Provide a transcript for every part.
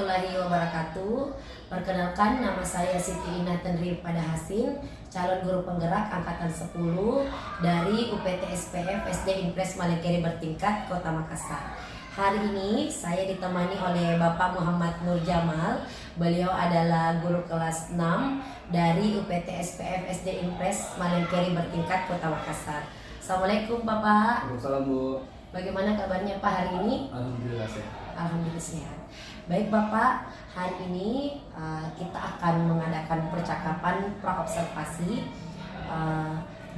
warahmatullahi wabarakatuh. Perkenalkan, nama saya Siti Ina Tendri Pada Hasin, calon guru penggerak angkatan 10 dari UPT SPF SD Impres Malekeri Bertingkat, Kota Makassar. Hari ini saya ditemani oleh Bapak Muhammad Nur Jamal. Beliau adalah guru kelas 6 dari UPT SPF SD Impres Malekeri Bertingkat, Kota Makassar. Assalamualaikum Bapak. Waalaikumsalam Bu. Bagaimana kabarnya Pak hari ini? Alhamdulillah sehat. Alhamdulillah sehat. Baik Bapak, hari ini kita akan mengadakan percakapan praobservasi.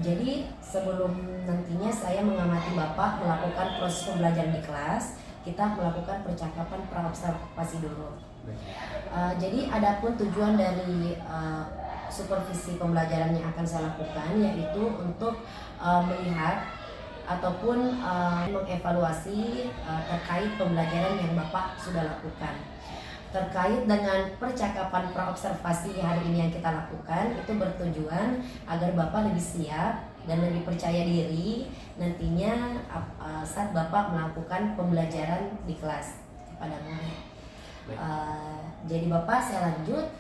Jadi sebelum nantinya saya mengamati Bapak melakukan proses pembelajaran di kelas, kita melakukan percakapan praobservasi dulu. Jadi adapun tujuan dari supervisi pembelajaran yang akan saya lakukan yaitu untuk melihat ataupun mengevaluasi terkait pembelajaran yang Bapak sudah lakukan. Terkait dengan percakapan praobservasi hari ini yang kita lakukan, itu bertujuan agar Bapak lebih siap dan lebih percaya diri nantinya saat Bapak melakukan pembelajaran di kelas kepada murid. Jadi Bapak, saya lanjut.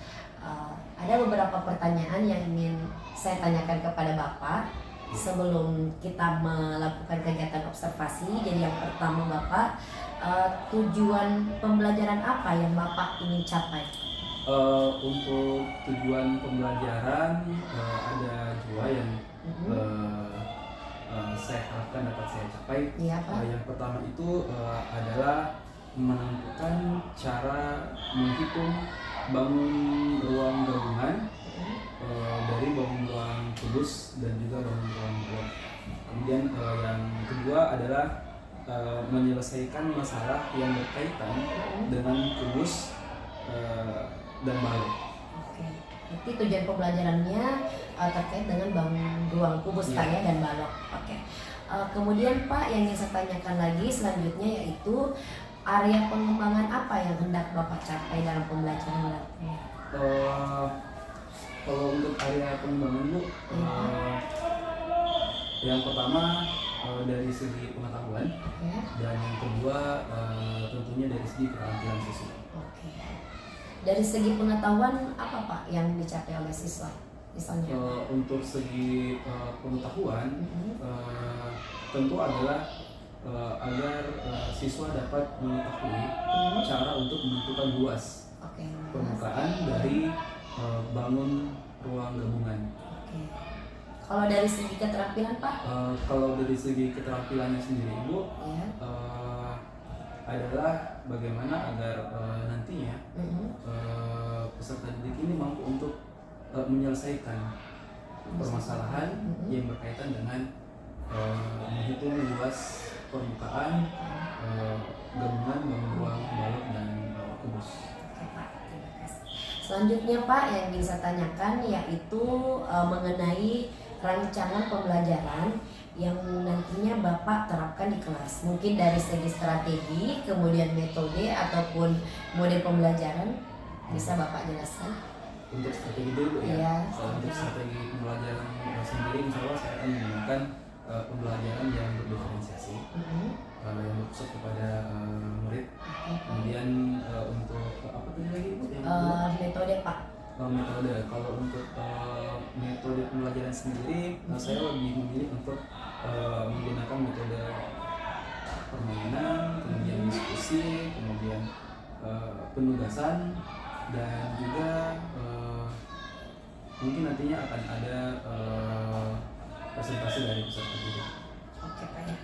Ada beberapa pertanyaan yang ingin saya tanyakan kepada Bapak sebelum kita melakukan kegiatan observasi. Jadi yang pertama Bapak, tujuan pembelajaran apa yang Bapak ingin capai? Untuk tujuan pembelajaran ada dua yang saya harapkan dapat saya capai. Iya, Pak. Yang pertama itu adalah menentukan cara menghitung bangun ruang gabungan dari bangun ruang kubus dan juga bangun ruang blok. Kemudian yang kedua adalah menyelesaikan masalah yang berkaitan dengan kubus dan balok. Oke. Jadi tujuan pembelajarannya terkait dengan bangun ruang kubus Ya. dan balok. Oke. Kemudian Pak, yang ingin saya tanyakan lagi selanjutnya yaitu area pengembangan apa yang hendak Bapak capai dalam pembelajaran nanti? Kalau untuk area pengembangan Bu, yang pertama dari segi pengetahuan, Ya. dan yang kedua tentunya dari segi keterampilan siswa. Oke. Dari segi pengetahuan apa Pak yang dicapai oleh siswa? Misalnya? Untuk segi pengetahuan tentu adalah agar siswa dapat mengetahui cara untuk menentukan luas Oke. permukaan dari bangun ruang gabungan. Oke. Kalau dari segi keterampilan Pak? Kalau dari segi keterampilannya sendiri Bu, Ya. adalah bagaimana agar nantinya peserta didik ini mampu untuk menyelesaikan permasalahan yang berkaitan dengan menghitung luas permukaan gabungan bangun ruang balok dan kubus. Oke Pak, terima kasih. Selanjutnya Pak, yang ingin saya tanyakan yaitu mengenai rancangan pembelajaran yang nantinya Bapak terapkan di kelas. Mungkin dari segi strategi, kemudian metode ataupun model pembelajaran, bisa Bapak jelaskan? Untuk strategi dulu ya. Iya. Untuk strategi pembelajaran sendiri, insya Allah saya akan menggunakan pembelajaran yang berdiferensiasi, yang berpusat kepada murid. Kemudian untuk apa tadi lagi Bu? Metode Pak. Metode. Kalau untuk metode pembelajaran sendiri, saya lebih memilih untuk menggunakan metode permainan, kemudian diskusi, kemudian penugasan, dan juga mungkin nantinya akan ada presentasi dari peserta didik. Oke Pak ya.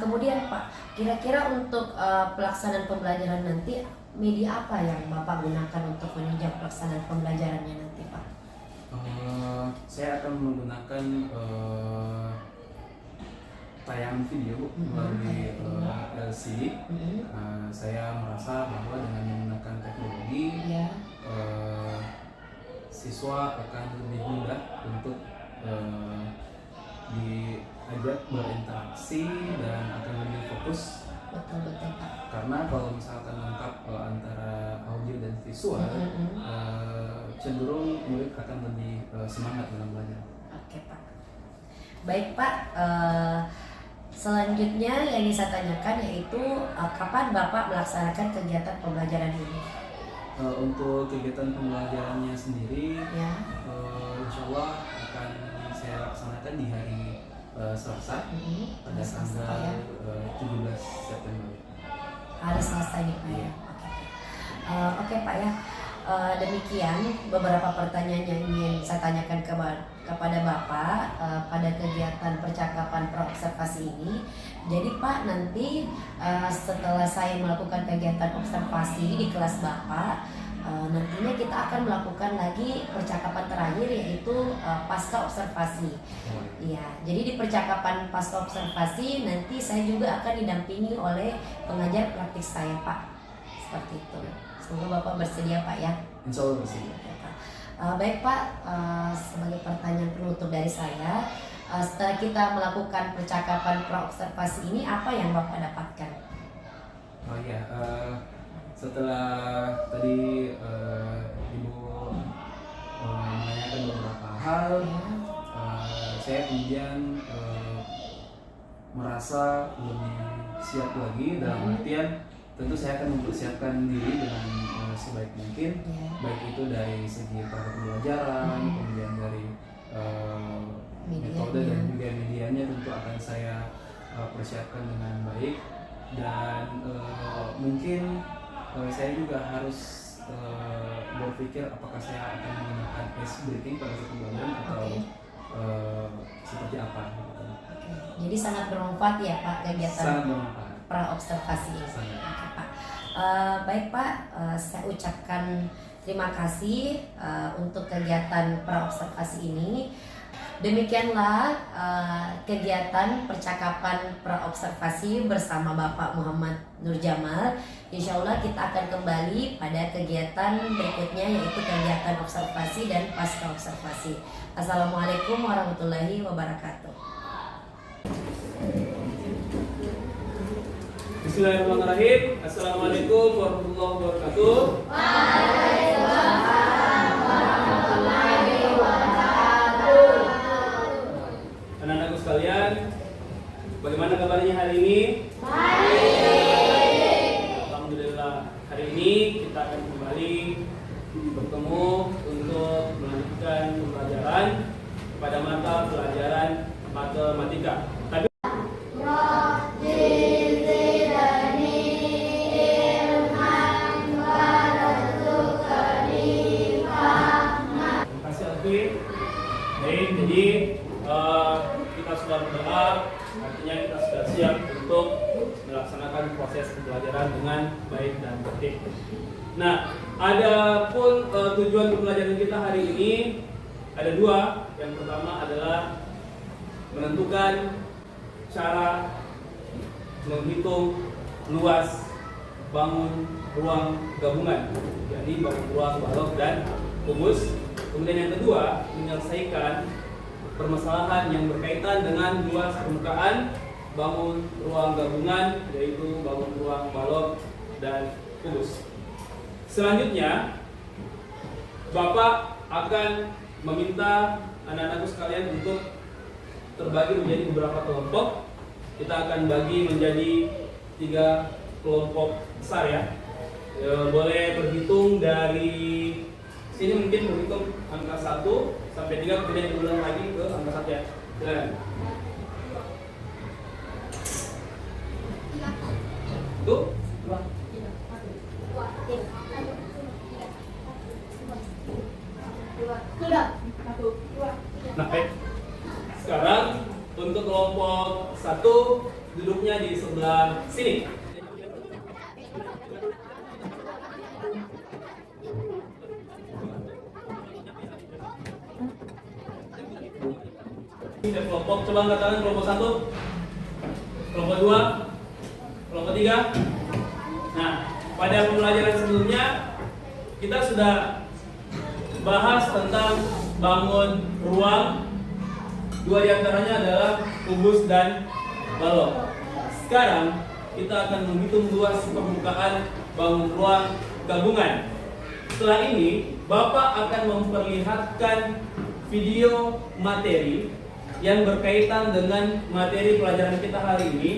Kemudian Pak, kira-kira untuk pelaksanaan pembelajaran nanti media apa yang Bapak gunakan untuk menunjang pelaksanaan pembelajarannya nanti Pak? Saya akan menggunakan tayangan video melalui LCD. Saya merasa bahwa dengan menggunakan teknologi, siswa akan lebih mudah untuk diajak berinteraksi dan akan lebih fokus. Betul Pak. Karena kalau misalkan lengkap antara audio dan visual, cenderung murid akan lebih semangat dalam belajar. Oke Pak. Baik Pak, Selanjutnya yang bisa tanyakan yaitu kapan Bapak melaksanakan kegiatan pembelajaran ini? Untuk kegiatan pembelajarannya sendiri, Ya. insya Allah akan saya laksanakan di hari Selasa pada Selasa, tanggal ya. 17 September. Hari Selasa ini Pak ya. Oke Pak ya. Demikian beberapa pertanyaan yang ingin saya tanyakan kepada Bapak pada kegiatan percakapan praobservasi ini. Jadi Pak, nanti setelah saya melakukan kegiatan observasi di kelas Bapak, nantinya kita akan melakukan lagi percakapan terakhir yaitu pasca observasi. Iya, jadi di percakapan pasca observasi nanti saya juga akan didampingi oleh pengajar praktik saya Pak. Seperti itu. Semoga Bapak bersedia Pak ya. Insya Allah bersedia. Baik Pak, sebagai pertanyaan penutup dari saya, setelah kita melakukan percakapan praobservasi ini, apa yang Bapak dapatkan? Oh iya, setelah tadi Ibu menanyakan beberapa hal, saya kemudian merasa lebih siap lagi dalam artian tentu saya akan mempersiapkan diri dengan sebaik mungkin, baik itu dari segi proses pembelajaran, kemudian dari metode dan juga medianya tentu akan saya persiapkan dengan baik, dan mungkin saya juga harus berpikir apakah saya akan menggunakan ice breathing pada saat pembelajaran atau seperti apa. Jadi sangat bermanfaat ya Pak kegiatan Sangat bermanfaat. Praobservasi ini. Oke, Pak. Baik Pak, saya ucapkan terima kasih untuk kegiatan praobservasi ini. Demikianlah kegiatan percakapan praobservasi bersama Bapak Muhammad Nur Jamal. Insya Allah kita akan kembali pada kegiatan berikutnya yaitu kegiatan observasi dan pasca observasi. Assalamualaikum warahmatullahi wabarakatuh. Bismillahirrahmanirrahim. Assalamualaikum warahmatullahi wabarakatuh. Waalaikumsalam warahmatullahi wabarakatuh. Anak-anakku sekalian, bagaimana kabarnya hari ini? Baik. Alhamdulillah. Hari ini kita akan kembali bertemu untuk melanjutkan pembelajaran pada mata pelajaran matematika. Tapi baik, jadi kita sudah berdoa, artinya kita sudah siap untuk melaksanakan proses pembelajaran dengan baik dan tertib. Nah, adapun tujuan pembelajaran kita hari ini ada dua. Yang pertama adalah menentukan cara menghitung luas bangun ruang gabungan, yakni bangun ruang balok dan kubus. Kemudian yang kedua, menyelesaikan permasalahan yang berkaitan dengan luas permukaan bangun ruang gabungan, yaitu bangun ruang balok dan kubus. Selanjutnya, Bapak akan meminta anak-anakku sekalian untuk terbagi menjadi beberapa kelompok. Kita akan bagi menjadi 3 kelompok besar ya. Boleh berhitung dari sini, mungkin berhitung angka 1 sampai 3, kemudian diulang lagi ke angka 1 ya. Silakan. Tuh. Nah, baik. Sekarang untuk kelompok 1 duduknya di sebelah sini. Ini kelompok, coba angkat tangan kelompok 1, kelompok 2, kelompok 3. Nah, pada pembelajaran sebelumnya kita sudah bahas tentang bangun ruang. 2 diantaranya adalah kubus dan balok. Sekarang kita akan menghitung luas permukaan bangun ruang gabungan. Setelah ini, Bapak akan memperlihatkan video materi yang berkaitan dengan materi pelajaran kita hari ini.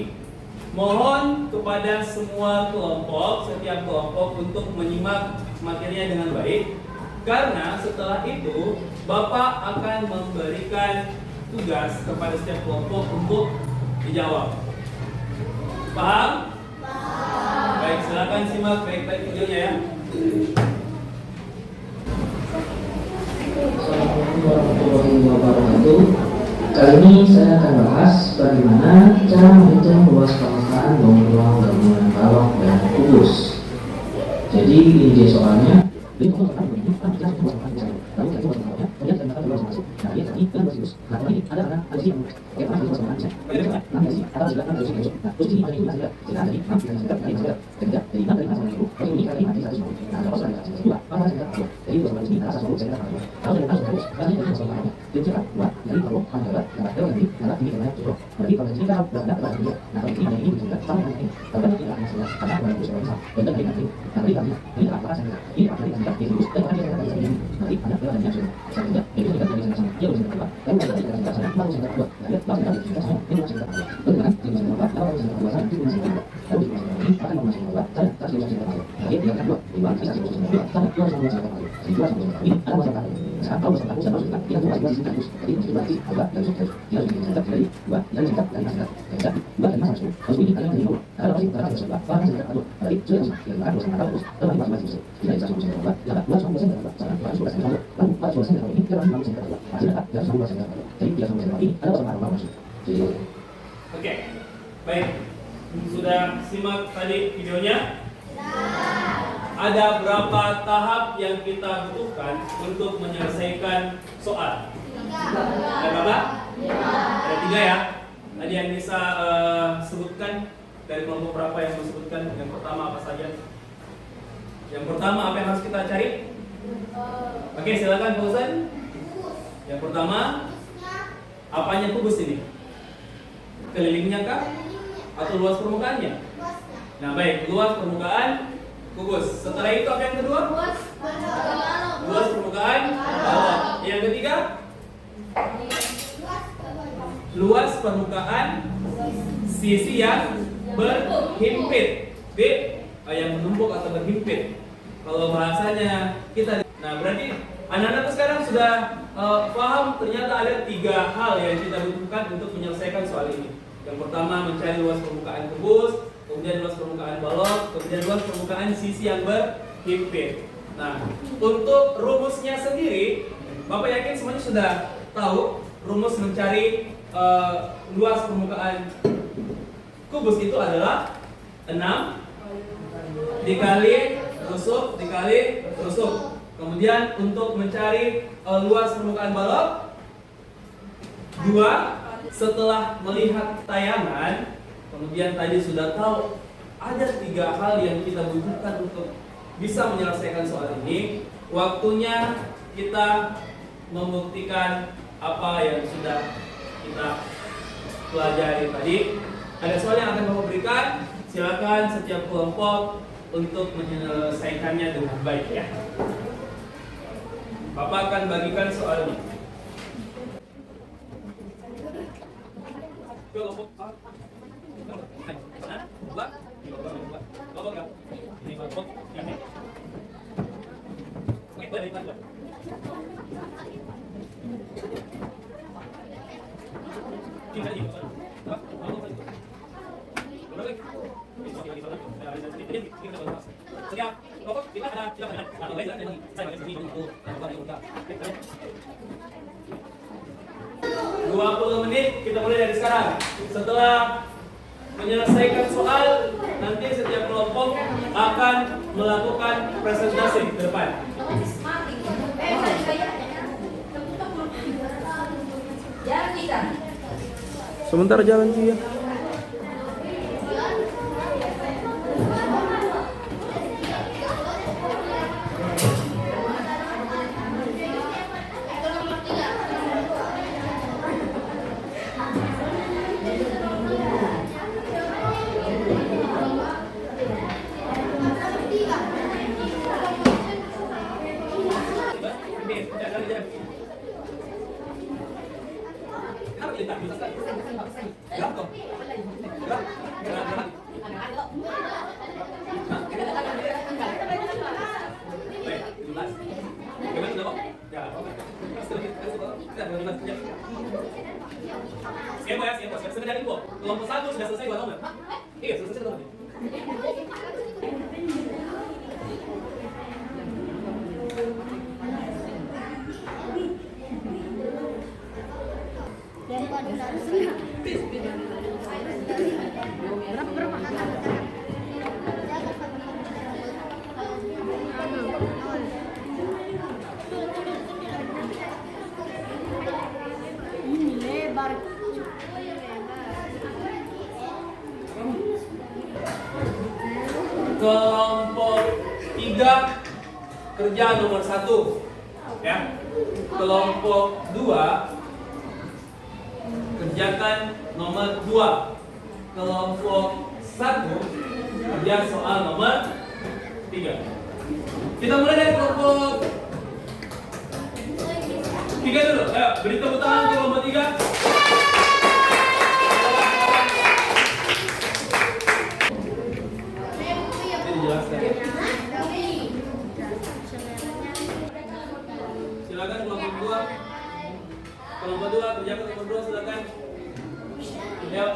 Mohon kepada semua kelompok, setiap kelompok untuk menyimak materinya dengan baik, karena setelah itu Bapak akan memberikan tugas kepada setiap kelompok untuk dijawab. Paham? Baik, silakan simak baik-baik videonya ya. Assalamualaikum warahmatullahi wabarakatuh. Kali ini saya akan bahas bagaimana cara menghitung luas permukaan ruang gabungan balok dan kubus. Jadi ini dia soalnya. Oke, baik. Sudah simak tadi videonya? Ada berapa tahap yang kita butuhkan untuk menyelesaikan soal? Ada berapa? Ada 3 ya. Tadi yang bisa sebutkan dari kelompok berapa yang disebutkan? Yang pertama apa saja? Yang pertama apa yang harus kita cari? Oke, silakan Pak Husain. Yang pertama, apanya kubus ini? Kelilingnya kah? Atau luas permukaannya? Nah baik, luas permukaan kubus. Setelah itu apa yang kedua? Luas permukaan balok. Yang ketiga? Luas permukaan sisi yang berhimpit. Yang menumpuk atau berhimpit. Kalau bahasanya kita. Nah berarti anak-anak sekarang sudah paham ternyata ada 3 hal yang kita butuhkan untuk menyelesaikan soal ini. Yang pertama mencari luas permukaan kubus, kemudian luas permukaan balok, kemudian luas permukaan sisi yang berhimpit. Nah, untuk rumusnya sendiri, Bapak yakin semuanya sudah tahu rumus mencari luas permukaan kubus itu adalah 6 dikali rusuk. Kemudian untuk mencari luas permukaan balok 2. Setelah melihat tayangan, kemudian tadi sudah tahu ada 3 hal yang kita butuhkan untuk bisa menyelesaikan soal ini. Waktunya kita membuktikan apa yang sudah kita pelajari tadi. Ada soal yang akan Bapak berikan. Silakan setiap kelompok untuk menyelesaikannya dengan baik ya. Bapak akan bagikan soalnya. Kelompok A, kelompok A, ini kelompok yang ini. Oke, boleh dilanjut. Tinggal di apa? Setiap kelompok kita ada atau lain dan saya bagi sini untuk 20 menit kita mulai dari sekarang. Setelah menyelesaikan soal, nanti setiap kelompok akan melakukan presentasi ke depan. Sebentar jalan sih ya. Jelas. Gimana sudah kok? Ya, oke. Siapa ya? Siapa? Sebentar info. Kelompok 1 sudah selesai 2 nomor. Iya, sudah selesai 2 nomor. Kelompok 3 kerja nomor 1 ya. Kelompok 2 kerjakan nomor 2. Kelompok 1 kerja soal nomor 3. Kita mulai dari kelompok 3 dulu. Ayo, beri tepuk tangan untuk kelompok 3. Silakan kelompok 2. Kelompok 2 kerjakan kelompok 2 silakan. Ya.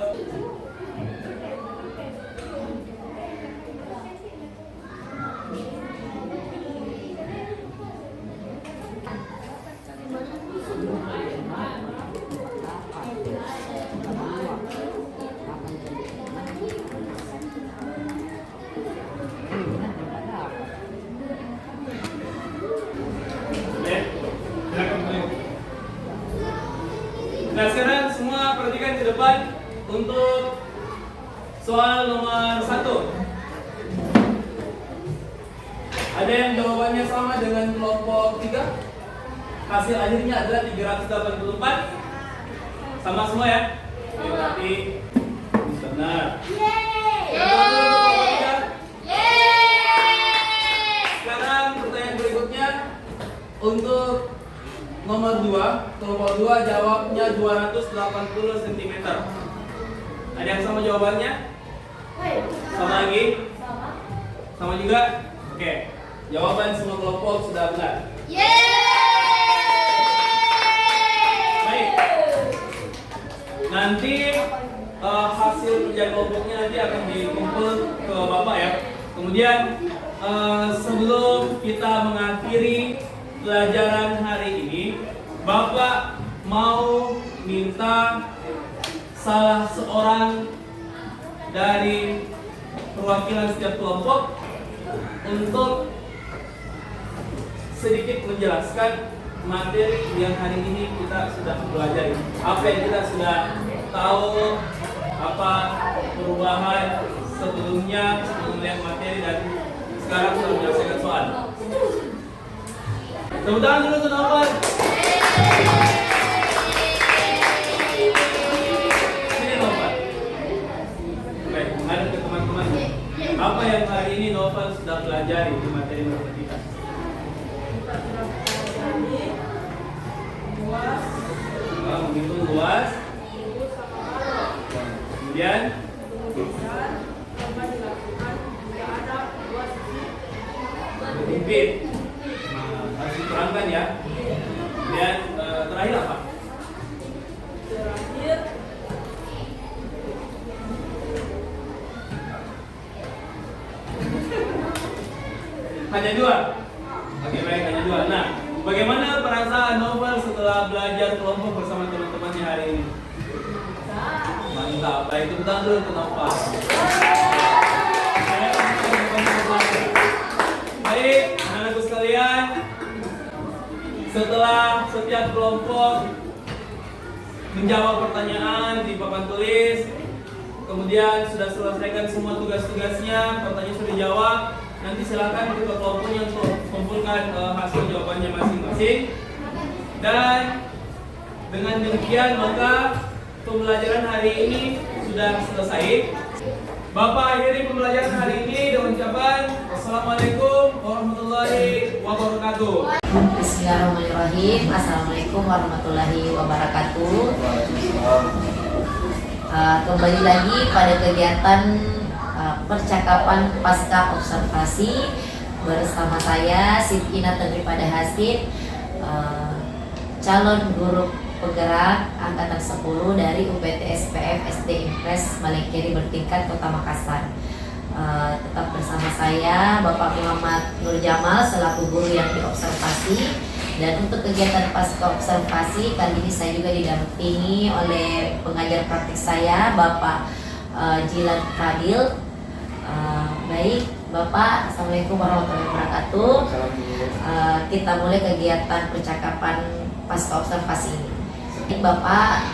Nah sekarang semua perhatikan ke depan untuk soal nomor 1. Ada yang jawabannya sama dengan kelompok 3. Hasil akhirnya adalah 384. Sama semua ya. Oke, berarti benar. Sekarang pertanyaan berikutnya untuk nomor 2, kelompok 2 jawabnya 280 cm. Ada yang sama jawabannya? Sama lagi? Sama juga? Oke. Jawaban semua kelompok sudah benar. Baik. Nanti hasil kerja kelompoknya nanti akan dikumpul ke Bapak ya. Kemudian sebelum kita mengakhiri pelajaran hari ini, Bapak mau minta salah seorang dari perwakilan setiap kelompok untuk sedikit menjelaskan materi yang hari ini kita sudah pelajari. Apa yang kita sudah tahu, apa perubahan sebelumnya sebelum melihat materi dan sekarang sudah menyelesaikan soal. Tepuk tangan dulu untuk Novel. Sini Novel. Baik, menghadap ke teman-teman. Apa yang hari ini Novel sudah pelajari di materi matematika? Menghitung luas. Kemudian berhimpit. Harus diterangkan ya. Kemudian terakhir apa? Hanya 2. Oke baik, hanya 2. Nah, bagaimana perasaan Novel setelah belajar kelompok bersama teman-temannya hari ini? Mantap. Baik, tepuk tangan dulu untuk Novel. Baik, anak-anakku sekalian, setelah setiap kelompok menjawab pertanyaan di papan tulis, kemudian sudah selesaikan semua tugas-tugasnya, pertanyaan sudah dijawab, nanti silakan ketua kelompoknya untuk kumpulkan hasil jawabannya masing-masing. Dan dengan demikian maka pembelajaran hari ini sudah selesai. Bapak akhiri pembelajaran hari ini dengan ucapan Assalamualaikum warahmatullahi wabarakatuh. Bismillahirrahmanirrahim. Assalamualaikum warahmatullahi wabarakatuh. Kembali lagi pada kegiatan percakapan pasca observasi bersama saya Siti Ina Tengripada Hasid, calon guru penggerak angkatan 10 dari UPT SPF SD Impres Malengkeri bertingkat Kota Makassar. Tetap bersama saya Bapak Muhammad Nur Jamal selaku guru yang diobservasi, dan untuk kegiatan pasca observasi kali ini saya juga didampingi oleh pengajar praktik saya Bapak Jilan Fadil. Baik Bapak, Assalamualaikum warahmatullahi wabarakatuh. Kita mulai kegiatan percakapan pasca observasi ini. Bapak,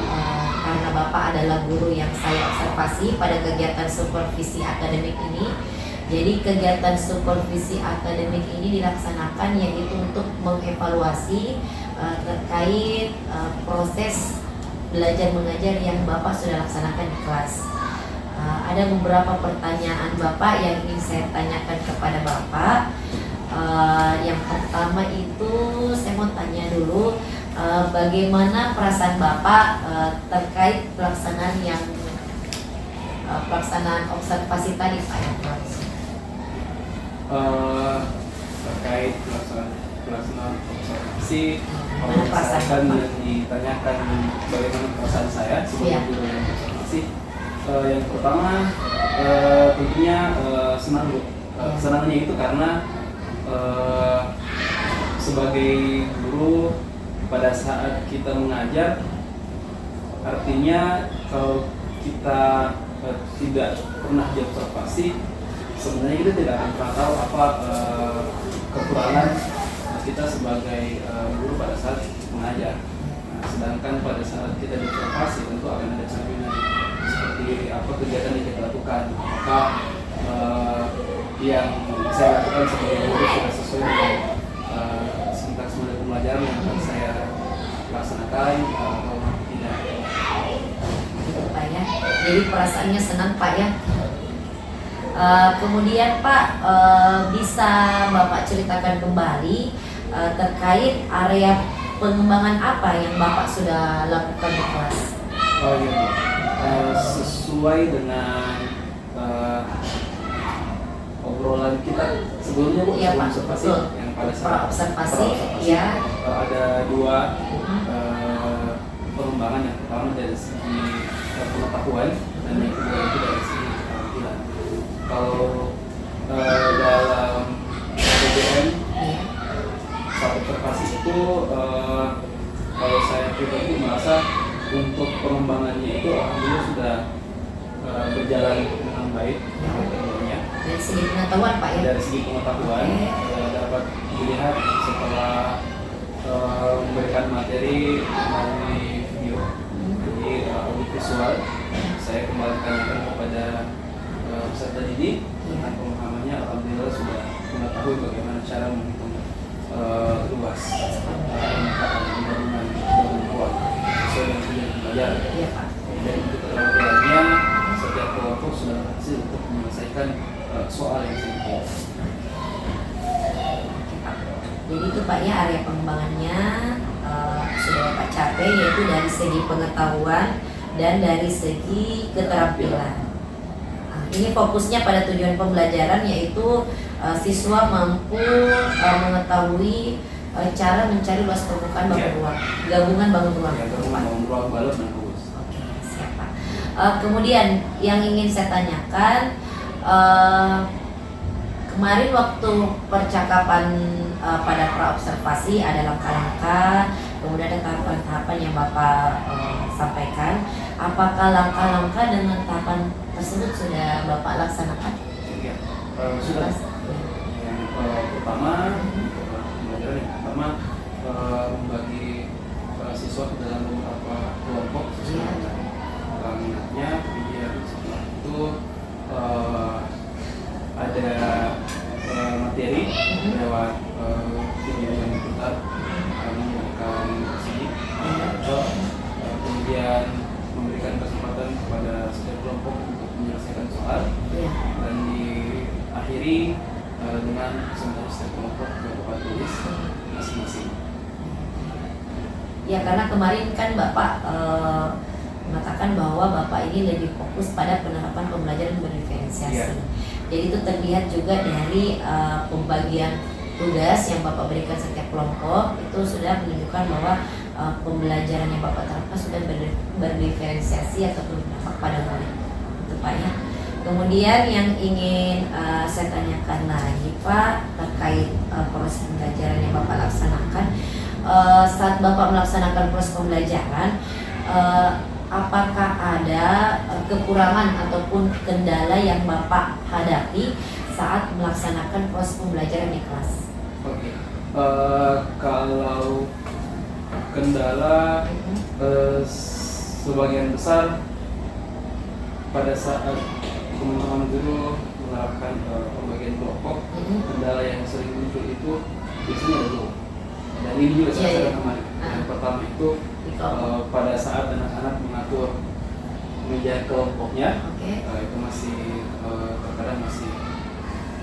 karena Bapak adalah guru yang saya observasi pada kegiatan supervisi akademik ini, jadi kegiatan supervisi akademik ini dilaksanakan yaitu untuk mengevaluasi terkait proses belajar mengajar yang Bapak sudah laksanakan di kelas. Ada beberapa pertanyaan Bapak yang ingin saya tanyakan kepada Bapak. Yang pertama itu saya mau tanya dulu, bagaimana perasaan Bapak terkait pelaksanaan observasi tadi Pak yang terkait pelaksanaan observasi, perasaan yang ditanyakan bagaimana perasaan saya sebagai guru yang observasi. Yang pertama tentunya senang, Bu. Senangnya itu karena sebagai guru pada saat kita mengajar, artinya kalau kita tidak pernah diobservasi, sebenarnya kita tidak akan pernah tahu apa kekurangan kita sebagai guru pada saat mengajar. Nah, sedangkan pada saat kita diobservasi tentu akan ada cerminan seperti apa kegiatan yang kita lakukan, apakah yang saya lakukan sebagai guru sudah sesuai dengan sintaks model pembelajaran yang akan saya laksanakan atau tidak. Gitu Pak ya. Jadi perasaannya senang Pak ya. Kemudian Pak, bisa Bapak ceritakan kembali terkait area pengembangan apa yang Bapak sudah lakukan di kelas? Oh iya, sesuai dengan obrolan kita sebelumnya, Bu, Iya, sebelum Pak, observasi, betul. yang pada saat Observasi, pra-observasi, ya. ada dua pengembangan. Yang pertama dari segi pengetahuan dan yang kedua itu dari segi keterampilan. Kalau dalam PBM saat observasi itu, kalau saya pribadi merasa untuk pengembangannya itu alhamdulillah sudah berjalan dengan baik. Dari segi pengetahuan Pak ya? Dari segi pengetahuan dapat dilihat setelah memberikan materi melalui video, jadi audit visual. Saya kembali tanyakan kepada peserta didik tentang pemahamannya, alhamdulillah sudah mengetahui bagaimana cara menghitung luas gabungan ruang sesuai dengan tujuan pembelajaran. Iya Pak. Dan untuk keterampilannya, setiap kelompok sudah berhasil untuk menyelesaikan soal yang sedikit. Jadi itu Pak ya, area pengembangannya sudah Bapak capai, yaitu dari segi pengetahuan dan dari segi keterampilan. Ini fokusnya pada tujuan pembelajaran, yaitu siswa mampu mengetahui cara mencari luas permukaan bangun ruang, gabungan bangun ruang. Bangun ruang, balok, dan kubus. Oke, siap Pak. Kemudian yang ingin saya tanyakan, kemarin waktu percakapan pada pra-observasi ada langkah-langkah, kemudian ada tahapan-tahapan yang Bapak sampaikan. Apakah langkah-langkah dengan tahapan tersebut sudah Bapak laksanakan? Ya, sudah. Yang pertama, pembelajaran yang pertama membagi siswa ke dalam beberapa kelompok sesuai dengan minatnya. Kemudian setelah itu ada materi lewat video yang diputar, kami memberikan sidik, kemudian memberikan kesempatan kepada setiap kelompok untuk menyelesaikan soal, dan diakhiri dengan presentasi setiap kelompok berupa tulis masing-masing. Ya, karena kemarin kan Bapak mengatakan bahwa Bapak ini lebih fokus pada penerapan pembelajaran berdiferensiasi. Jadi itu terlihat juga dari pembagian tugas yang Bapak berikan setiap kelompok, itu sudah menunjukkan bahwa pembelajaran yang Bapak terapkan sudah berdiferensiasi atau berdampak pada murid. Itu Pak ya. Kemudian yang ingin saya tanyakan lagi Pak terkait proses pembelajaran yang Bapak laksanakan. Saat Bapak melaksanakan proses pembelajaran, apakah ada kekurangan ataupun kendala yang Bapak hadapi saat melaksanakan proses pembelajaran di kelas? Oke. Kalau kendala sebagian besar pada saat teman-teman guru menerapkan pembagian kelompok, kendala yang sering muncul itu biasanya ada dua. Dan ini juga saya kemarin. Yang pertama itu pada saat anak-anak mengatur meja kelompoknya, itu masih terkadang masih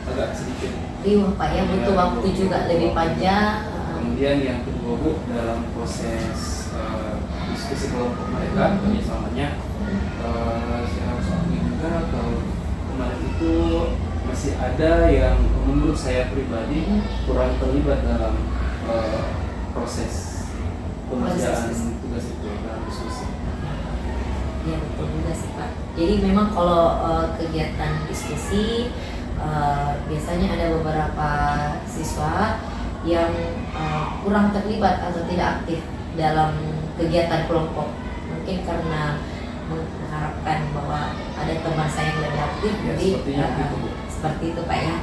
agak sedikit riuh Pak ya, butuh waktu juga lebih panjang. Kemudian yang kedua Bu, dalam proses diskusi kelompok mereka kerjasamanya, saya harus akui juga kalau kemarin itu masih ada yang menurut saya pribadi kurang terlibat dalam proses pengerjaan tugas itu dalam diskusi. Ya betul juga sih Pak. Jadi memang kalau kegiatan diskusi biasanya ada beberapa siswa yang kurang terlibat atau tidak aktif dalam kegiatan kelompok. Mungkin karena mengharapkan bahwa ada teman saya yang lebih aktif, Ya, jadi seperti itu Pak ya.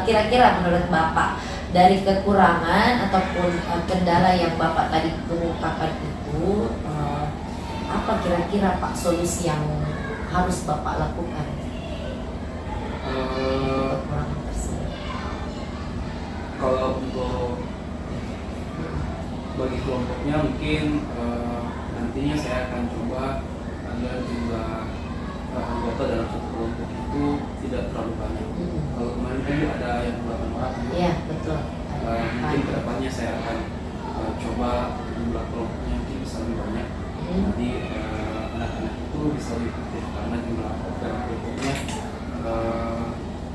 Kira-kira menurut Bapak dari kekurangan ataupun kendala yang Bapak tadi kemukakan itu, apa kira-kira Pak solusi yang harus Bapak lakukan? Kekurangan tersebut. Kalau untuk bagi kelompoknya mungkin nantinya saya akan coba agar jumlah anggota dalam satu kelompok itu tidak terlalu banyak. Kalau kemarin kan ada yang 8 orang. Iya betul. Mungkin kedepannya saya akan coba jumlah kelompoknya mungkin bisa lebih banyak. Jadi anak-anak itu bisa lebih aktif karena jumlah dalam kelompoknya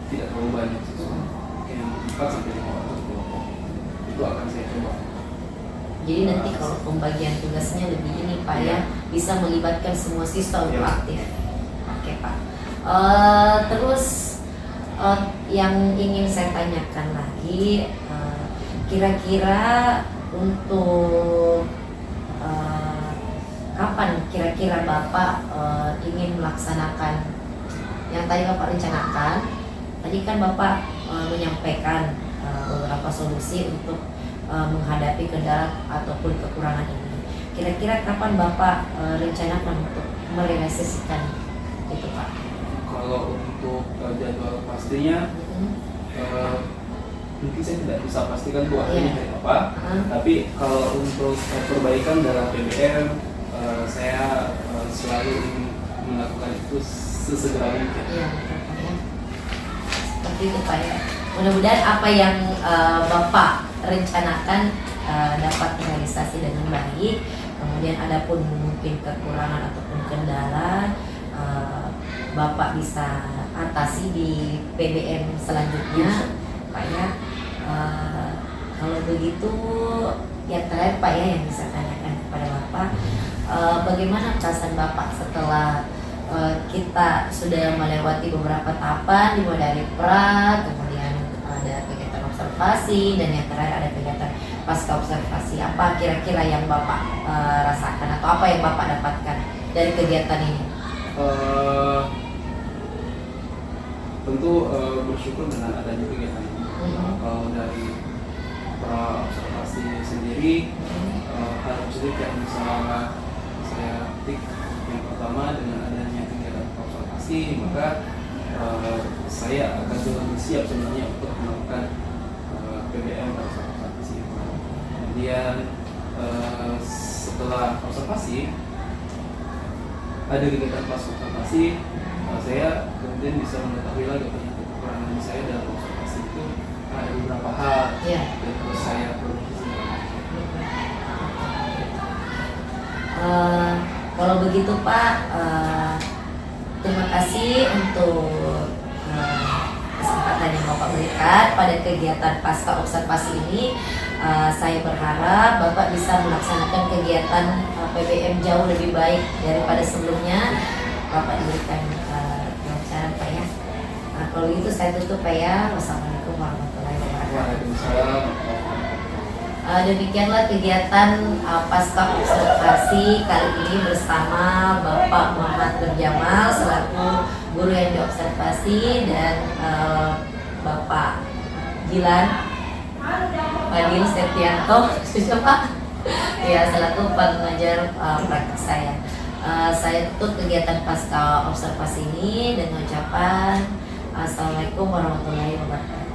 tidak terlalu banyak siswa. Mungkin 4 sampai 5 orang satu kelompok. Itu akan saya coba. Jadi nanti kalau pembagian tugasnya lebih ini Pak ya, bisa melibatkan semua siswa untuk aktif. Oke Pak. Terus yang ingin saya tanyakan lagi, kira-kira untuk kapan kira-kira Bapak ingin melaksanakan yang tadi Bapak rencanakan? Tadi kan Bapak menyampaikan beberapa solusi untuk menghadapi kendala ataupun kekurangan ini. Kira-kira kapan Bapak rencanakan untuk merealisasikan itu Pak? Kalau untuk jadwal pastinya mungkin saya tidak bisa pastikan Bu akhirnya hari apa. Tapi kalau untuk perbaikan dalam PBM saya selalu ingin melakukan itu sesegera mungkin. Iya, seperti itu Pak ya. Mudah-mudahan apa yang Bapak rencanakan dapat terrealisasi dengan baik. Kemudian adapun mungkin kekurangan ataupun kendala Bapak bisa atasi di PBM selanjutnya Pak ya. Kalau begitu yang terakhir Pak ya yang bisa tanyakan kepada Bapak, bagaimana perasaan Bapak setelah kita sudah melewati beberapa tahapan dimulai dari pra, kemudian ada kegiatan observasi, dan yang terakhir ada kegiatan pasca observasi. Apa kira-kira yang Bapak rasakan atau apa yang Bapak dapatkan dari kegiatan ini? Tentu bersyukur dengan adanya kegiatan ini. Kalau dari pra observasi sendiri, hal positif yang bisa saya petik yang pertama, dengan adanya kegiatan observasi maka saya akan lebih siap sebenarnya untuk melakukan PBM pada saat observasi. Kemudian setelah observasi ada kegiatan pas observasi, saya kemudian bisa mengetahui lagi kekurangan saya dalam observasi itu ada beberapa hal yang harus saya perbaiki. Kalau begitu Pak, terima kasih untuk Bapak berikan pada kegiatan pasca observasi ini. Saya berharap Bapak bisa melaksanakan kegiatan PBM jauh lebih baik daripada sebelumnya. Bapak diberikan pelajaran Pak ya. Nah, kalau gitu saya tutup Pak ya. Wassalamualaikum warahmatullahi wabarakatuh. Waalaikumsalam. Demikianlah kegiatan pasca observasi kali ini bersama Bapak Muhammad Nur Jamal selaku guru yang diobservasi dan Bapak Gilan Fadil Setianto Pak ya selaku pengajar praktik saya. Saya tutup kegiatan pasca observasi ini dengan ucapan Assalamualaikum warahmatullahi wabarakatuh.